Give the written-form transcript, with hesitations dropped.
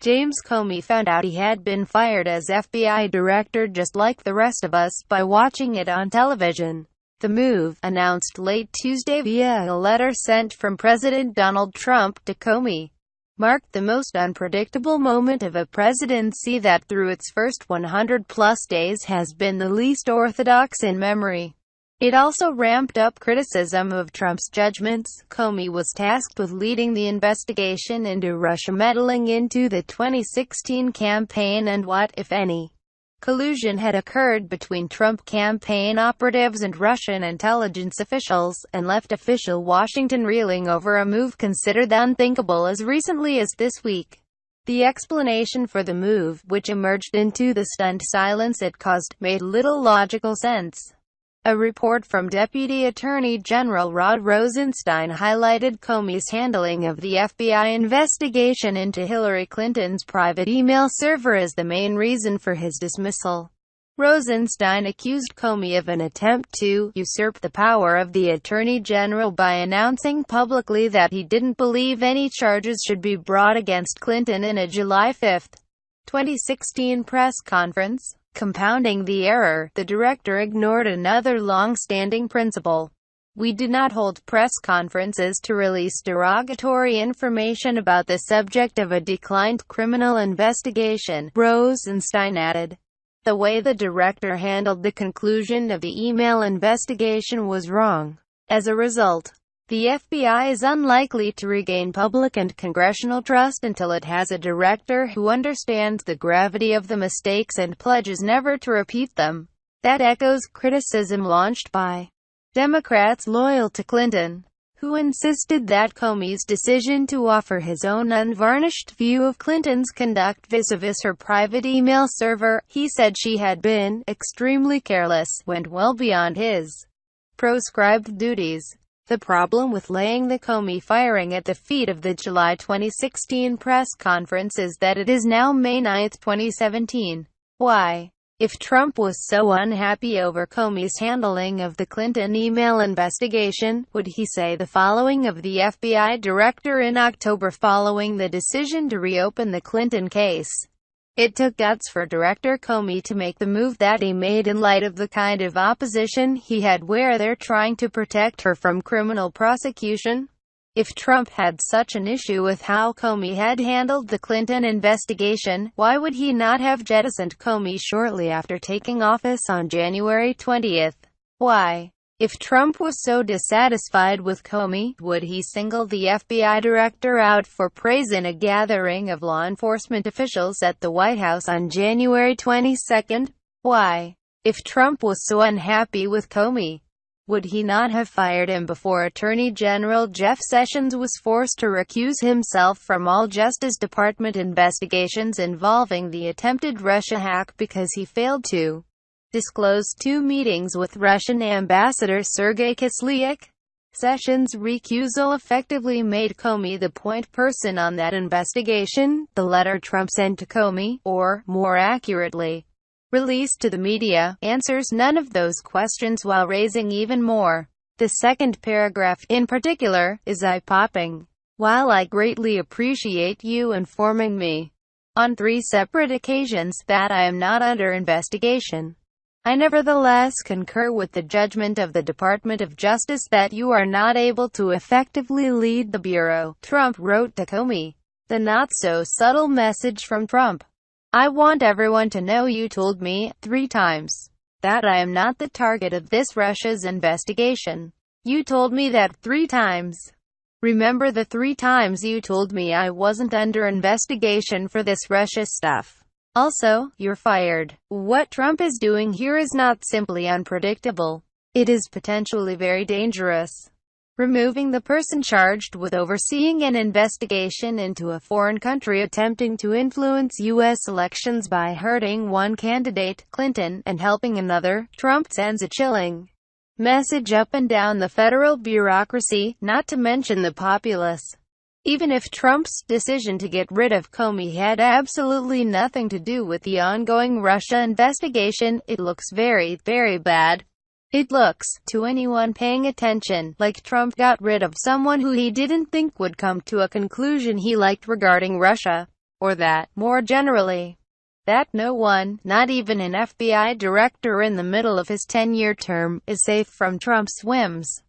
James Comey found out he had been fired as FBI director just like the rest of us by watching it on television. The move, announced late Tuesday via a letter sent from President Donald Trump to Comey, marked the most unpredictable moment of a presidency that through its first 100-plus days has been the least orthodox in memory. It also ramped up criticism of Trump's judgments. Comey was tasked with leading the investigation into Russia meddling into the 2016 campaign and what, if any, collusion had occurred between Trump campaign operatives and Russian intelligence officials, and left official Washington reeling over a move considered unthinkable as recently as this week. The explanation for the move, which emerged into the stunned silence it caused, made little logical sense. A report from Deputy Attorney General Rod Rosenstein highlighted Comey's handling of the FBI investigation into Hillary Clinton's private email server as the main reason for his dismissal. Rosenstein accused Comey of an attempt to usurp the power of the Attorney General by announcing publicly that he didn't believe any charges should be brought against Clinton in a July 5, 2016 press conference. Compounding the error, the director ignored another long-standing principle. We do not hold press conferences to release derogatory information about the subject of a declined criminal investigation, Rosenstein added. The way the director handled the conclusion of the email investigation was wrong. As a result, the FBI is unlikely to regain public and congressional trust until it has a director who understands the gravity of the mistakes and pledges never to repeat them. That echoes criticism launched by Democrats loyal to Clinton, who insisted that Comey's decision to offer his own unvarnished view of Clinton's conduct vis-a-vis her private email server, he said she had been extremely careless, went well beyond his proscribed duties. The problem with laying the Comey firing at the feet of the July 2016 press conference is that it is now May 9, 2017. Why? If Trump was so unhappy over Comey's handling of the Clinton email investigation, would he say the following of the FBI director in October following the decision to reopen the Clinton case? It took guts for Director Comey to make the move that he made in light of the kind of opposition he had where they're trying to protect her from criminal prosecution. If Trump had such an issue with how Comey had handled the Clinton investigation, why would he not have jettisoned Comey shortly after taking office on January 20? Why? If Trump was so dissatisfied with Comey, would he single the FBI director out for praise in a gathering of law enforcement officials at the White House on January 22? Why? If Trump was so unhappy with Comey, would he not have fired him before Attorney General Jeff Sessions was forced to recuse himself from all Justice Department investigations involving the attempted Russia hack because he failed to disclosed 2 meetings with Russian Ambassador Sergei Kislyak? Sessions' recusal effectively made Comey the point person on that investigation. The letter Trump sent to Comey, or, more accurately, released to the media, answers none of those questions while raising even more. The second paragraph, in particular, is eye-popping. While I greatly appreciate you informing me on 3 separate occasions that I am not under investigation, I nevertheless concur with the judgment of the Department of Justice that you are not able to effectively lead the Bureau, Trump wrote to Comey. The not-so-subtle message from Trump. I want everyone to know you told me, 3 times, that I am not the target of this Russia's investigation. You told me that 3 times. Remember the 3 times you told me I wasn't under investigation for this Russia stuff. Also, you're fired. What Trump is doing here is not simply unpredictable. It is potentially very dangerous. Removing the person charged with overseeing an investigation into a foreign country attempting to influence U.S. elections by hurting one candidate, Clinton, and helping another, Trump, sends a chilling message up and down the federal bureaucracy, not to mention the populace. Even if Trump's decision to get rid of Comey had absolutely nothing to do with the ongoing Russia investigation, it looks very, very bad. It looks, to anyone paying attention, like Trump got rid of someone who he didn't think would come to a conclusion he liked regarding Russia. Or that, more generally, that no one, not even an FBI director in the middle of his 10-year term, is safe from Trump's whims.